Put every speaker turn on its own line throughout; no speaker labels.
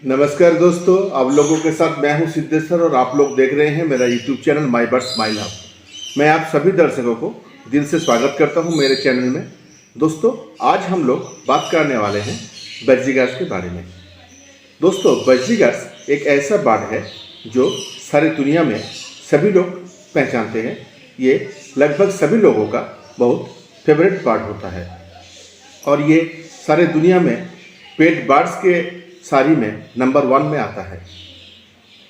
नमस्कार दोस्तों, आप लोगों के साथ मैं हूं सिद्धेश्वर और आप लोग देख रहे हैं मेरा YouTube channel my bird smile hub. मैं आप सभी दर्शकों को दिल से स्वागत करता हूं मेरे चैनल में। दोस्तों, आज हम लोग बात करने वाले हैं बर्जीगार्स के बारे में। दोस्तों, बर्जीगार्स एक ऐसा बर्ड है जो सारी दुनिया में सभी लोग पहचानते हैं। ये लगभग सभी लोगों का बहुत फेवरेट बर्ड होता है और ये सारे दुनिया में पेट बर्ड्स के सारी में नंबर 1 में आता है।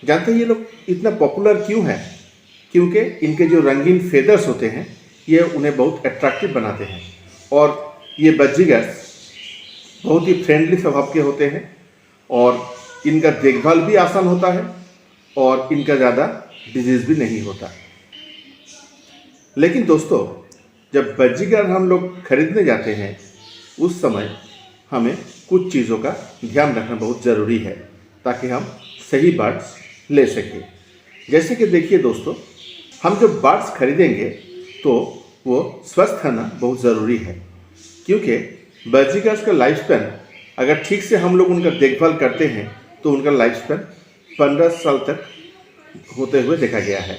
जानते हैं ये लोग इतना पॉपुलर क्यों है? क्योंकि इनके जो रंगीन फेदर्स होते हैं ये उन्हें बहुत अट्रैक्टिव बनाते हैं और ये बर्जीगार्स बहुत ही फ्रेंडली स्वभाव के होते हैं और इनका देखभाल भी आसान होता है और इनका ज़्यादा डिजीज़ भी नहीं होता। लेकिन दोस्तों, जब बर्जीगार हम लोग खरीदने जाते हैं उस समय हमें कुछ चीज़ों का ध्यान रखना बहुत ज़रूरी है ताकि हम सही बर्ड्स ले सकें। जैसे कि देखिए दोस्तों, हम जब बर्ड्स खरीदेंगे तो वो स्वस्थ होना बहुत ज़रूरी है, क्योंकि बर्जीगार्स का लाइफ स्पैन अगर ठीक से हम लोग उनका देखभाल करते हैं तो उनका लाइफ स्पैन 15 साल तक होते हुए देखा गया है।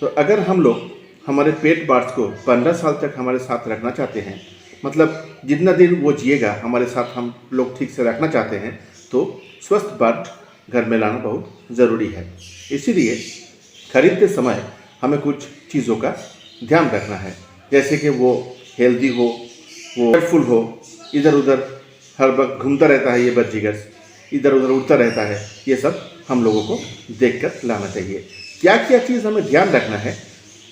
तो अगर हम लोग हमारे पेट बर्ड्स को 15 साल तक हमारे साथ रखना चाहते हैं, मतलब जितना दिन वो जिएगा हमारे साथ हम लोग ठीक से रखना चाहते हैं, तो स्वस्थ बर्ड घर में लाना बहुत ज़रूरी है। इसीलिए खरीदते समय हमें कुछ चीज़ों का ध्यान रखना है, जैसे कि वो हेल्दी हो, वो केयरफुल हो, इधर उधर हर वक्त घूमता रहता है, ये बर्जीगार्स इधर उधर उड़ता रहता है। ये सब हम लोगों को देखकर लाना चाहिए। क्या क्या चीज़ हमें ध्यान रखना है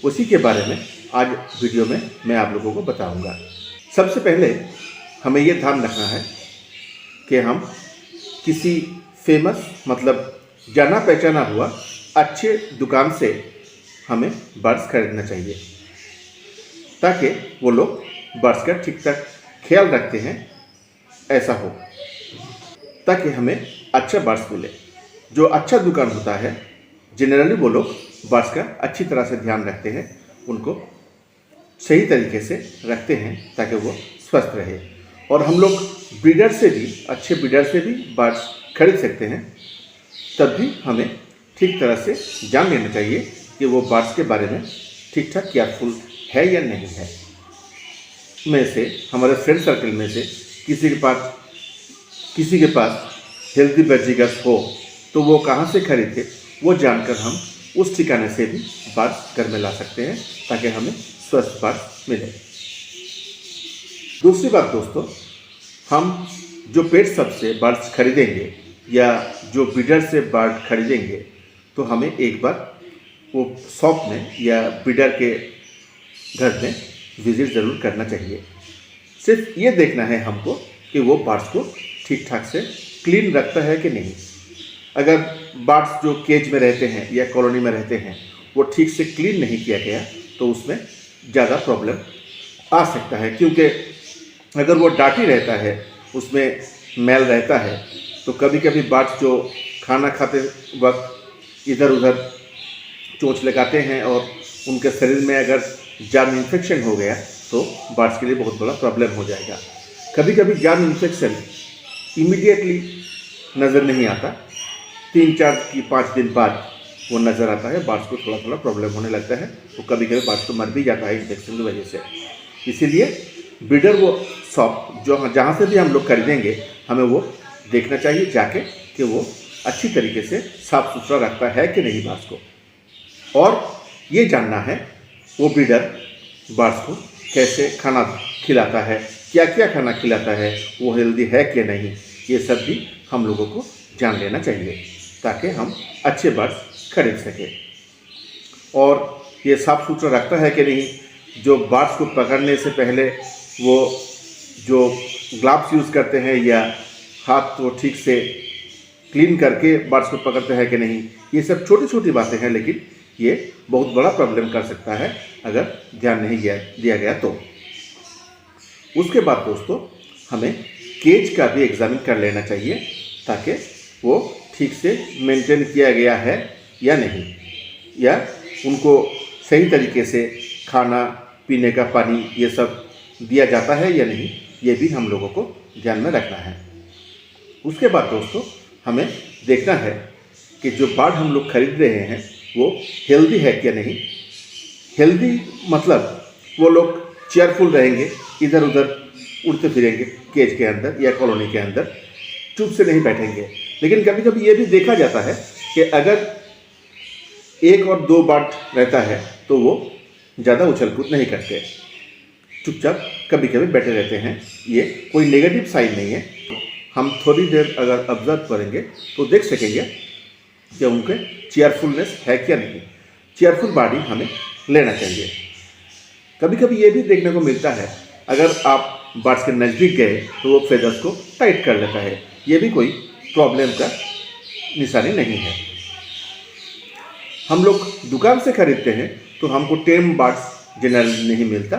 उसी के बारे में आज वीडियो में मैं आप लोगों को बताऊंगा। सबसे पहले हमें ये ध्यान रखना है कि हम किसी फेमस, मतलब जाना पहचाना हुआ अच्छे दुकान से हमें बर्ड्स खरीदना चाहिए ताकि वो लोग बर्ड्स का ठीक ठाक ख्याल रखते हैं, ऐसा हो ताकि हमें अच्छा बर्ड्स मिले। जो अच्छा दुकान होता है जनरली वो लोग बर्ड्स का अच्छी तरह से ध्यान रखते हैं, उनको सही तरीके से रखते हैं ताकि वो स्वस्थ रहे। और हम लोग ब्रीडर से भी, अच्छे ब्रीडर से भी बर्ड्स खरीद सकते हैं। तब भी हमें ठीक तरह से जान लेना चाहिए कि वो बर्ड्स के बारे में ठीक ठाक केयरफुल है या नहीं है। में से हमारे फ्रेंड सर्कल में से किसी के पास हेल्दी बर्जीगार्स हो तो वो कहाँ से खरीदे, वो जानकर हम उस ठिकाने से भी बर्ड्स घर में ला सकते हैं ताकि हमें स्वस्थ बर्ड मिले। दूसरी बात दोस्तों, हम जो पेट शॉप से बर्ड्स खरीदेंगे या जो ब्रीडर से बर्ड खरीदेंगे तो हमें एक बार वो शॉप में या ब्रीडर के घर में विजिट ज़रूर करना चाहिए। सिर्फ ये देखना है हमको कि वो बर्ड्स को ठीक ठाक से क्लीन रखता है कि नहीं। अगर बर्ड्स जो केज में रहते हैं या कॉलोनी में रहते हैं वो ठीक से क्लीन नहीं किया गया तो उसमें ज़्यादा प्रॉब्लम आ सकता है, क्योंकि अगर वो डाटी रहता है, उसमें मैल रहता है, तो कभी कभी बर्ड्स जो खाना खाते वक्त इधर उधर चोंच लगाते हैं और उनके शरीर में अगर जर्म इन्फेक्शन हो गया तो बर्ड्स के लिए बहुत बड़ा प्रॉब्लम हो जाएगा। कभी कभी जर्म इन्फेक्शन इमीडिएटली नज़र नहीं आता, 3-4-5 दिन बाद वो नज़र आता है। बर्ड्स को थोड़ा थोड़ा प्रॉब्लम होने लगता है, तो कभी कभी बर्ड्स तो मर भी जाता है इन्फेक्शन की वजह से। इसीलिए ब्रीडर वो शॉप जो जहाँ से भी हम लोग खरीदेंगे हमें वो देखना चाहिए जाके कि वो अच्छी तरीके से साफ़ सुथरा रखता है कि नहीं बर्ड्स को। और ये जानना है वो ब्रीडर बर्ड्स को कैसे खाना खिलाता है, क्या क्या खाना खिलाता है, वो हेल्दी है कि नहीं, ये सब भी हम लोगों को जान लेना चाहिए ताकि हम अच्छे बर्ड्स खरीद सके। और ये साफ़ सुथरा रखता है कि नहीं, जो बर्ड्स को पकड़ने से पहले वो जो ग्लव्स यूज़ करते हैं या हाथ वो ठीक से क्लीन करके बर्ड्स को पकड़ते हैं कि नहीं, ये सब छोटी छोटी बातें हैं, लेकिन ये बहुत बड़ा प्रॉब्लम कर सकता है अगर ध्यान नहीं दिया गया तो। उसके बाद दोस्तों, हमें केज का भी एग्जामिन कर लेना चाहिए ताकि वो ठीक से मेंटेन किया गया है या नहीं, या उनको सही तरीके से खाना पीने का पानी ये सब दिया जाता है या नहीं, ये भी हम लोगों को ध्यान में रखना है। उसके बाद दोस्तों, हमें देखना है कि जो बर्ड हम लोग खरीद रहे हैं वो हेल्दी है क्या नहीं। हेल्दी मतलब वो लोग चेयरफुल रहेंगे, इधर उधर उड़ते फिरेंगे केज के अंदर या कॉलोनी के अंदर, चुप से नहीं बैठेंगे। लेकिन कभी कभी ये भी देखा जाता है कि अगर एक और दो बर्ड रहता है तो वो ज़्यादा उछल कूद नहीं करते, चुपचाप कभी कभी बैठे रहते हैं। ये कोई नेगेटिव साइन नहीं है। हम थोड़ी देर अगर ऑब्जर्व करेंगे तो देख सकेंगे कि उनके चेयरफुलनेस है क्या नहीं। चेयरफुल बॉडी हमें लेना चाहिए। कभी कभी ये भी देखने को मिलता है, अगर आप बर्ड्स के नज़दीक गए तो वो फेदर्स को टाइट कर लेता है। ये भी कोई प्रॉब्लम का निशानी नहीं है। हम लोग दुकान से खरीदते हैं तो हमको टेम बर्ड्स जनरली नहीं मिलता।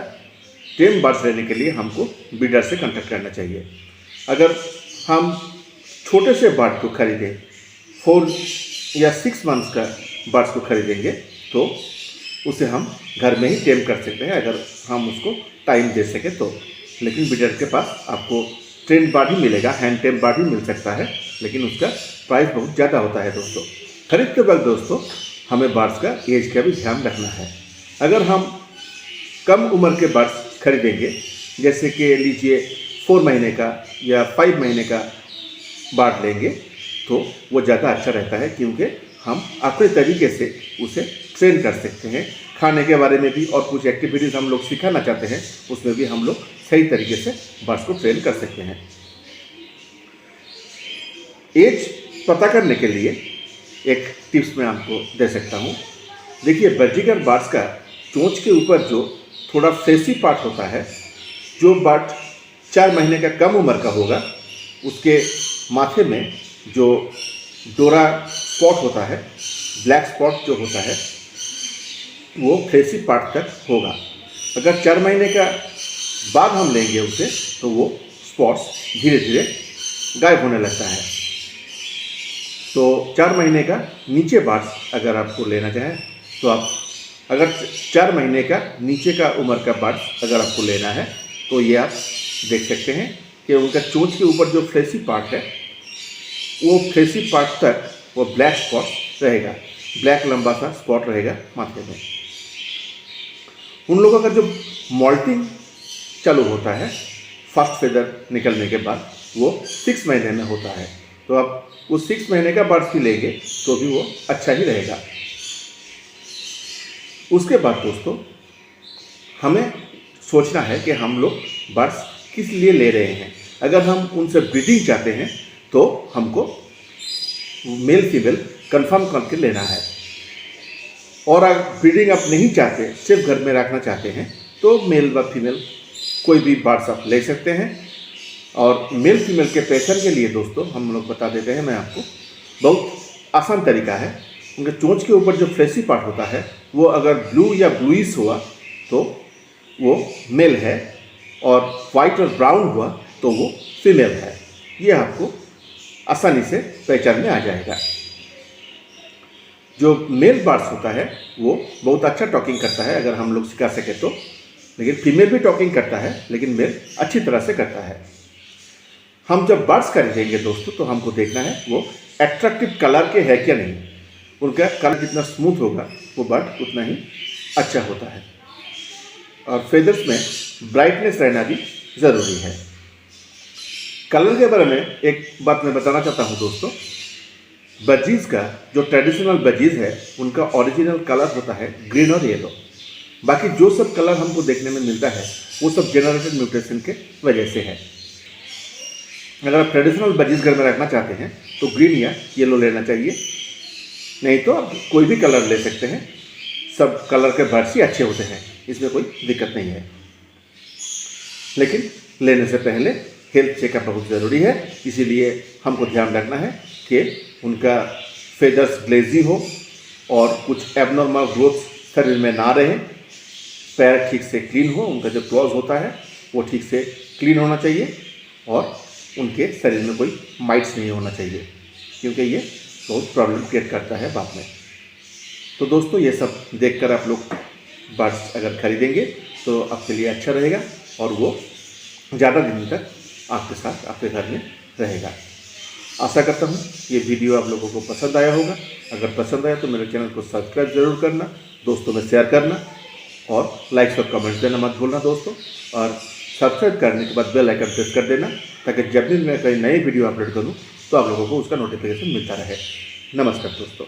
टेम बर्ड्स लेने के लिए हमको ब्रीडर से कांटेक्ट करना चाहिए। अगर हम छोटे से बर्ड को खरीदें, 4 या 6 मंथ्स का बर्ड्स को खरीदेंगे तो उसे हम घर में ही टेम कर सकते हैं, अगर हम उसको टाइम दे सकें तो। लेकिन ब्रीडर के पास आपको ट्रेंड बर्ड ही मिलेगा, हैंड टेम बर्ड ही मिल सकता है, लेकिन उसका प्राइस बहुत ज़्यादा होता है दोस्तों। खरीदते वक्त दोस्तों हमें बर्ड्स का एज का भी ध्यान रखना है। अगर हम कम उम्र के बर्ड्स खरीदेंगे, जैसे कि लीजिए 4 महीने का या 5 महीने का बर्ड लेंगे तो वो ज़्यादा अच्छा रहता है, क्योंकि हम अपने तरीके से उसे ट्रेन कर सकते हैं। खाने के बारे में भी और कुछ एक्टिविटीज़ हम लोग सिखाना चाहते हैं, उसमें भी हम लोग सही तरीके से बर्ड्स को ट्रेन कर सकते हैं। एज पता करने के लिए एक टिप्स मैं आपको दे सकता हूँ। देखिए, बर्जिगर बर्ड्स का चोंच के ऊपर जो थोड़ा फ्लेशी पार्ट होता है, जो बर्ड 4 महीने का कम उम्र का होगा, उसके माथे में जो डोरा स्पॉट होता है, ब्लैक स्पॉट जो होता है, वो फ्लेशी पार्ट तक होगा। अगर 4 महीने का बाद हम लेंगे उसे तो वो स्पॉट्स धीरे धीरे गायब होने लगता है। तो 4 महीने का नीचे बर्ड्स अगर आपको लेना चाहें तो आप, अगर 4 महीने का नीचे का उम्र का बर्ड्स अगर आपको लेना है तो ये आप देख सकते हैं कि उनका चोंच के ऊपर जो फ्लेशी पार्ट है, वो फ्लेशी पार्ट तक वो ब्लैक स्पॉट रहेगा, ब्लैक लंबा सा स्पॉट रहेगा माथे में। उन लोगों का जो मॉल्टिंग चालू होता है फर्स्ट फेदर निकलने के बाद, वो 6 महीने में होता है। तो आप वो 6 महीने का बर्ड्स भी लेंगे तो भी वो अच्छा ही रहेगा। उसके बाद दोस्तों हमें सोचना है कि हम लोग बर्ड्स किस लिए ले रहे हैं। अगर हम उनसे ब्रीडिंग चाहते हैं तो हमको मेल फीमेल कंफर्म करके लेना है। और अगर ब्रीडिंग आप नहीं चाहते, सिर्फ घर में रखना चाहते हैं, तो मेल व फीमेल कोई भी बर्ड्स आप ले सकते हैं। और मेल फीमेल के पहचान के लिए दोस्तों हम लोग बता देते हैं, मैं आपको बहुत आसान तरीका है। उनके चोंच के ऊपर जो फ्लेशी पार्ट होता है वो अगर ब्लू या ब्लूइश हुआ तो वो मेल है, और वाइट और ब्राउन हुआ तो वो फीमेल है। ये आपको आसानी से पहचान में आ जाएगा। जो मेल बर्ड्स होता है वो बहुत अच्छा टॉकिंग करता है अगर हम लोग सिखा सके तो, लेकिन फीमेल भी टॉकिंग करता है, लेकिन मेल अच्छी तरह से करता है। हम जब बर्ड्स खरीदेंगे दोस्तों तो हमको देखना है वो एट्रैक्टिव कलर के है क्या नहीं। उनका कलर जितना स्मूथ होगा वो बर्ड उतना ही अच्छा होता है। और फेदर्स में ब्राइटनेस रहना भी ज़रूरी है। कलर के बारे में एक बात मैं बताना चाहता हूँ दोस्तों। बजीज़ का जो ट्रेडिशनल बजीज़ है उनका ओरिजिनल कलर होता है ग्रीन और येलो। बाकी जो सब कलर हमको देखने में मिलता है वो सब जेनरेटेड म्यूटेशन के वजह से है। अगर आप ट्रेडिशनल बजीज़ घर में रखना चाहते हैं तो ग्रीन या येलो लेना चाहिए, नहीं तो आप कोई भी कलर ले सकते हैं। सब कलर के बर्ड्स ही अच्छे होते हैं, इसमें कोई दिक्कत नहीं है। लेकिन लेने से पहले हेल्थ चेकअप बहुत ज़रूरी है, इसीलिए हमको ध्यान रखना है कि उनका फेदर्स ग्लेजी हो और कुछ एबनॉर्मल ग्रोथ शरीर में ना रहे, पैर ठीक से क्लीन हो, उनका जो क्लॉज होता है वो ठीक से क्लीन होना चाहिए, और उनके शरीर में कोई माइट्स नहीं होना चाहिए, क्योंकि ये बहुत प्रॉब्लम क्रिएट करता है बाद में। तो दोस्तों ये सब देखकर आप लोग बर्ड्स अगर खरीदेंगे तो आपके लिए अच्छा रहेगा, और वो ज़्यादा दिन तक आपके साथ आपके घर में रहेगा। आशा करता हूँ ये वीडियो आप लोगों को पसंद आया होगा। अगर पसंद आया तो मेरे चैनल को सब्सक्राइब जरूर करना, दोस्तों में शेयर करना और लाइक्स और कमेंट्स देना मत भूलना दोस्तों। और सब्सक्राइब करने के बाद बेल आइकन प्रेस कर देना ताकि जब भी मैं कहीं नई वीडियो अपलोड करूँ तो आप लोगों को उसका नोटिफिकेशन मिलता रहे। नमस्कार दोस्तों।